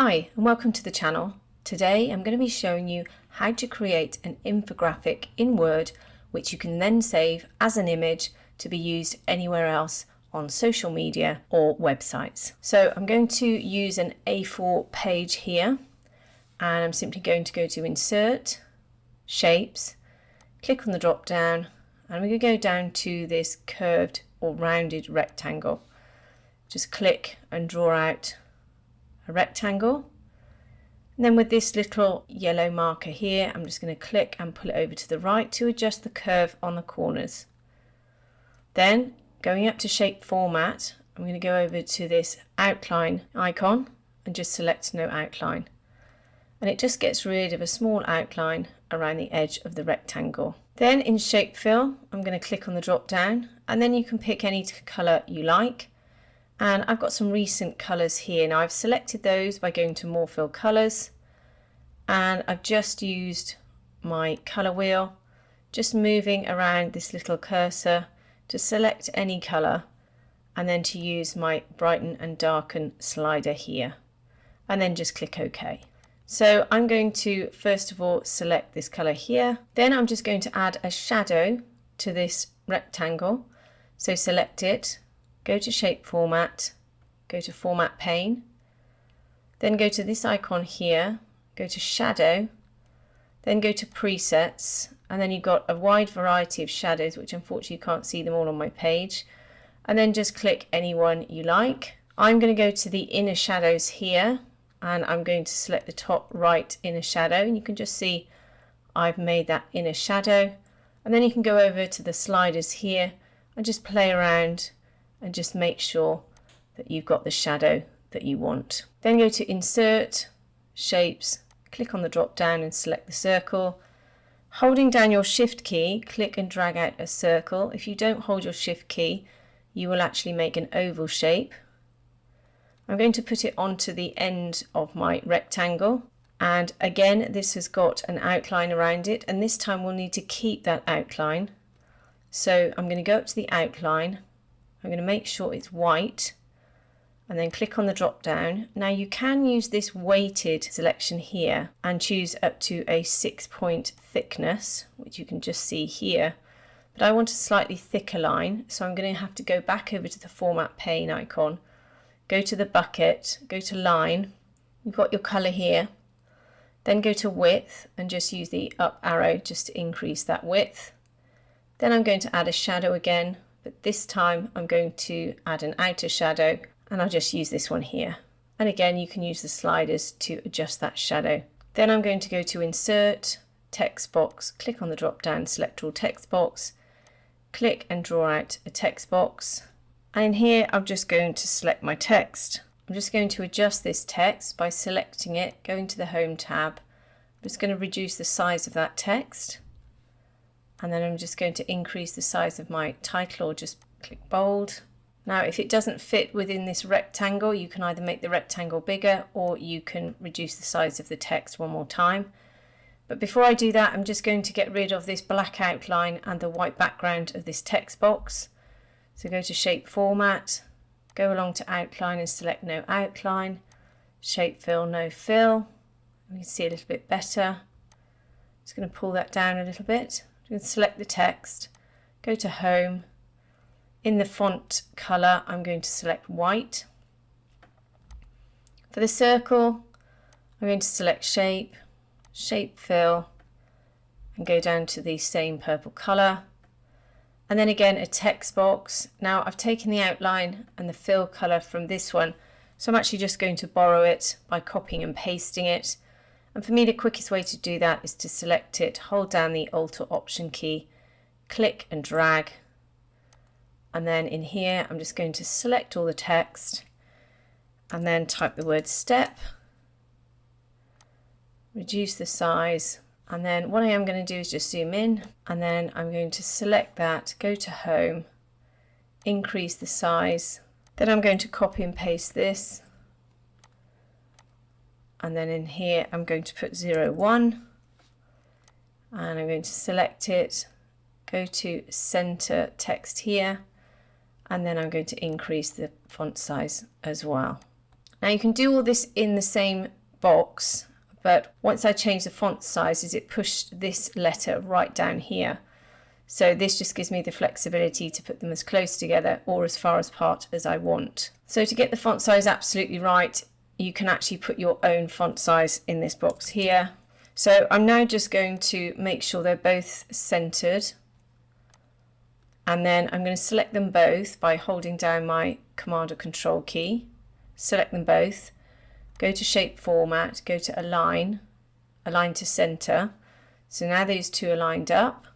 Hi and welcome to the channel. Today I'm going to be showing you how to create an infographic in Word which you can then save as an image to be used anywhere else on social media or websites. So I'm going to use an A4 page here and I'm simply going to go to Insert, Shapes, click on the drop down and we're going to go down to this curved or rounded rectangle. Just click and draw out a rectangle, and then with this little yellow marker here I'm just going to click and pull it over to the right to adjust the curve on the corners. Then going up to shape format, I'm going to go over to this outline icon and just select no outline, and it just gets rid of a small outline around the edge of the rectangle. Then in shape fill I'm going to click on the drop down and then you can pick any colour you like. And I've got some recent colours here. Now I've selected those by going to more fill colours, and I've just used my colour wheel, just moving around this little cursor to select any colour and then to use my brighten and darken slider here and then just click OK. So I'm going to first of all select this colour here, then I'm just going to add a shadow to this rectangle. So select it, go to shape format, go to format pane, then go to this icon here, go to shadow, then go to presets, and then you've got a wide variety of shadows which unfortunately you can't see them all on my page, and then just click any one you like. I'm going to go to the inner shadows here and I'm going to select the top right inner shadow, and you can just see I've made that inner shadow, and then you can go over to the sliders here and just play around and just make sure that you've got the shadow that you want. Then go to Insert, Shapes, click on the drop down and select the circle. Holding down your Shift key, click and drag out a circle. If you don't hold your Shift key, you will actually make an oval shape. I'm going to put it onto the end of my rectangle, and again this has got an outline around it, and this time we'll need to keep that outline. So I'm going to go up to the outline, I'm going to make sure it's white and then click on the drop down. Now you can use this weighted selection here and choose up to a 6-point thickness, which you can just see here, but I want a slightly thicker line, so I'm going to have to go back over to the format pane icon, go to the bucket, go to line, you've got your colour here, then go to width and just use the up arrow just to increase that width. Then I'm going to add a shadow again, but this time I'm going to add an outer shadow, and I'll just use this one here. And again you can use the sliders to adjust that shadow. Then I'm going to go to Insert, Text Box, click on the drop down, select all text box, click and draw out a text box, and in here I'm just going to select my text. I'm just going to adjust this text by selecting it, going to the Home tab. I'm just going to reduce the size of that text, and then I'm just going to increase the size of my title or just click bold. Now if it doesn't fit within this rectangle, you can either make the rectangle bigger or you can reduce the size of the text one more time. But before I do that, I'm just going to get rid of this black outline and the white background of this text box. So go to shape format, go along to outline and select no outline, shape fill, no fill. You can see a little bit better. Just going to pull that down a little bit. I'm going to select the text, go to Home. In the font colour I'm going to select white. For the circle I'm going to select shape, shape fill, and go down to the same purple colour. And then again a text box. Now I've taken the outline and the fill colour from this one, so I'm actually just going to borrow it by copying and pasting it. And for me the quickest way to do that is to select it, hold down the Alt or Option key, click and drag, and then in here I'm just going to select all the text and then type the word step, reduce the size, and then what I am going to do is just zoom in, and then I'm going to select that, go to Home, increase the size, then I'm going to copy and paste this, and then in here I'm going to put 01 and I'm going to select it, go to center text here, and then I'm going to increase the font size as well. Now you can do all this in the same box, but once I change the font sizes, it pushed this letter right down here. So this just gives me the flexibility to put them as close together or as far apart as I want. So to get the font size absolutely right, you can actually put your own font size in this box here. So I'm now just going to make sure they're both centered. And then I'm going to select them both by holding down my Command or Control key. Select them both. Go to Shape Format, go to Align, Align to Center. So now these two are lined up.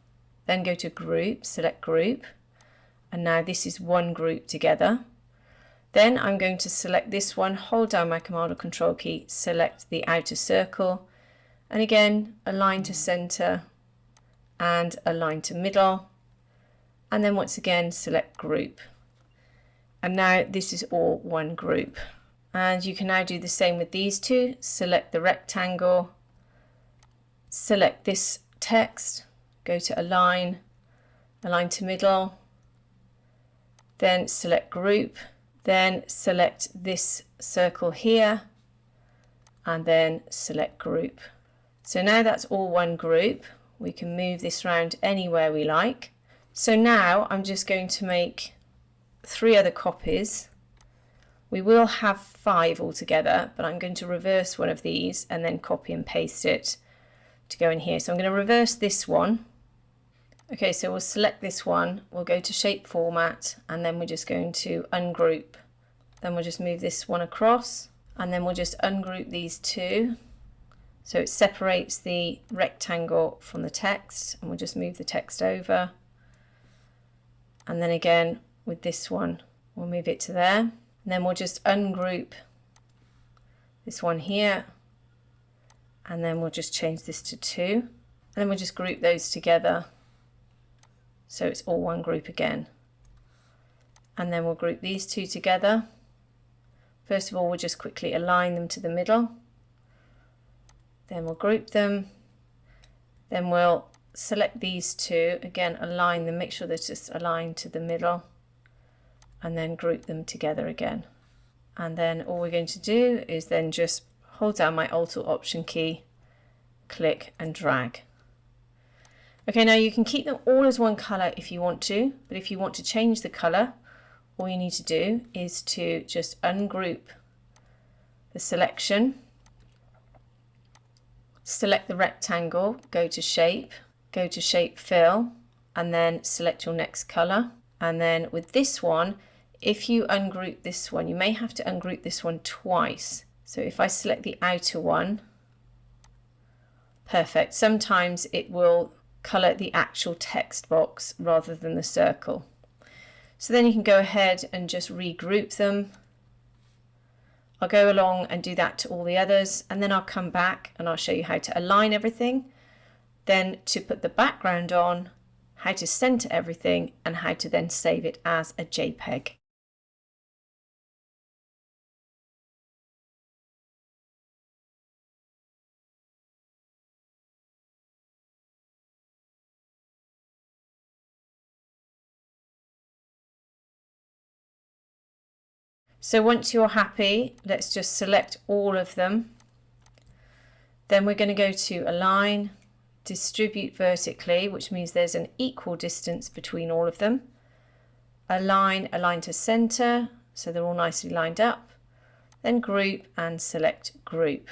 Then go to Group, select Group. And now this is one group together. Then I'm going to select this one, hold down my Command or Control key, select the outer circle. And again, Align to Center and Align to Middle. And then once again, select Group. And now this is all one group. And you can now do the same with these two. Select the rectangle, select this text, go to Align, Align to Middle, then select Group, then select this circle here, and then select Group. So now that's all one group. We can move this around anywhere we like. So now I'm just going to make 3 other copies. We will have 5 altogether, but I'm going to reverse one of these and then copy and paste it to go in here. So I'm going to reverse this one. Okay, so we'll select this one, we'll go to Shape Format, and then we're just going to ungroup. Then we'll just move this one across, and then we'll just ungroup these two. So it separates the rectangle from the text, and we'll just move the text over. And then again, with this one, we'll move it to there. And then we'll just ungroup this one here, and then we'll just change this to 2. And then we'll just group those together. So it's all one group again. And then we'll group these two together. First of all, we'll just quickly align them to the middle. Then we'll group them. Then we'll select these two, again align them, make sure they're just aligned to the middle, and then group them together again. And then all we're going to do is then just hold down my Alt or Option key, click and drag. Okay, now you can keep them all as one colour if you want to, but if you want to change the colour, all you need to do is to just ungroup the selection, select the rectangle, go to Shape, go to Shape Fill, and then select your next colour. And then with this one, if you ungroup this one, you may have to ungroup this one twice. So if I select the outer one, perfect. Sometimes it will colour the actual text box rather than the circle. So then you can go ahead and just regroup them. I'll go along and do that to all the others, and then I'll come back and I'll show you how to align everything, then to put the background on, how to center everything, and how to then save it as a JPEG. So once you're happy, let's just select all of them. Then we're going to go to Align, Distribute Vertically, which means there's an equal distance between all of them. Align, Align to Center, so they're all nicely lined up. Then Group and select Group.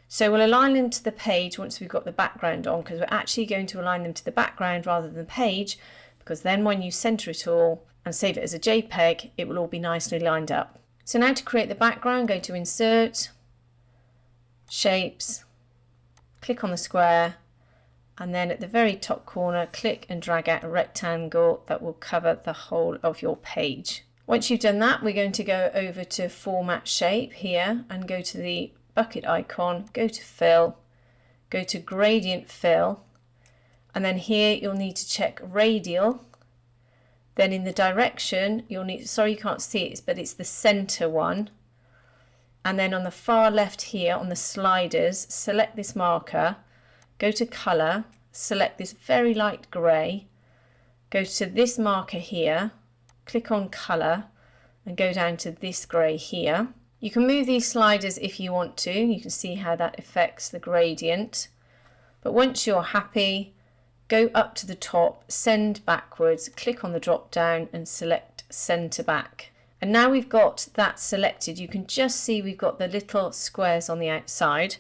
So we'll align them to the page once we've got the background on, because we're actually going to align them to the background rather than the page, because then when you center it all and save it as a JPEG, it will all be nicely lined up. So now to create the background, go to Insert, Shapes, click on the square, and then at the very top corner, click and drag out a rectangle that will cover the whole of your page. Once you've done that, we're going to go over to Format Shape here and go to the bucket icon, go to Fill, go to Gradient Fill, and then here you'll need to check Radial. Then in the direction, you'll need, sorry you can't see it, but it's the center one. And then on the far left here on the sliders, select this marker, go to Color, select this very light grey, go to this marker here, click on Color, and go down to this grey here. You can move these sliders if you want to. You can see how that affects the gradient. But once you're happy, go up to the top, send backwards, click on the drop down and select send to back. And now we've got that selected, you can just see we've got the little squares on the outside.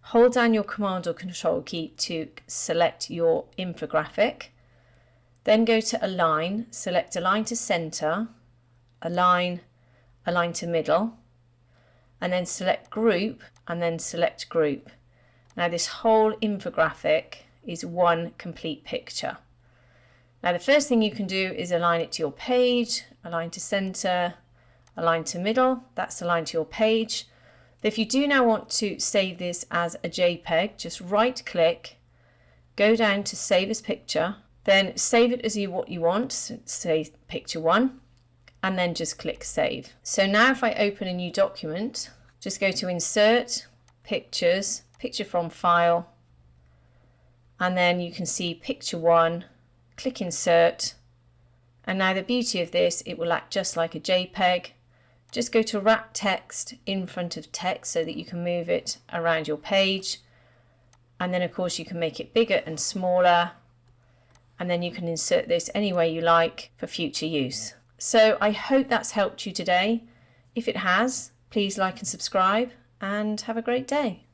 Hold down your Command or Control key to select your infographic. Then go to Align, select Align to Center, Align, Align to Middle, and then select Group, and then select Group. Now this whole infographic is one complete picture. Now the first thing you can do is align it to your page, align to center, align to middle, that's aligned to your page. If you do now want to save this as a JPEG, just right click, go down to save as picture, then save it as what you want, so say picture 1, and then just click save. So now if I open a new document, just go to insert, pictures, picture from file, and then you can see picture 1, click insert, and now the beauty of this, it will act just like a JPEG. Just go to wrap text in front of text so that you can move it around your page, and then of course you can make it bigger and smaller, and then you can insert this any way you like for future use. So I hope that's helped you today. If it has, please like and subscribe, and have a great day.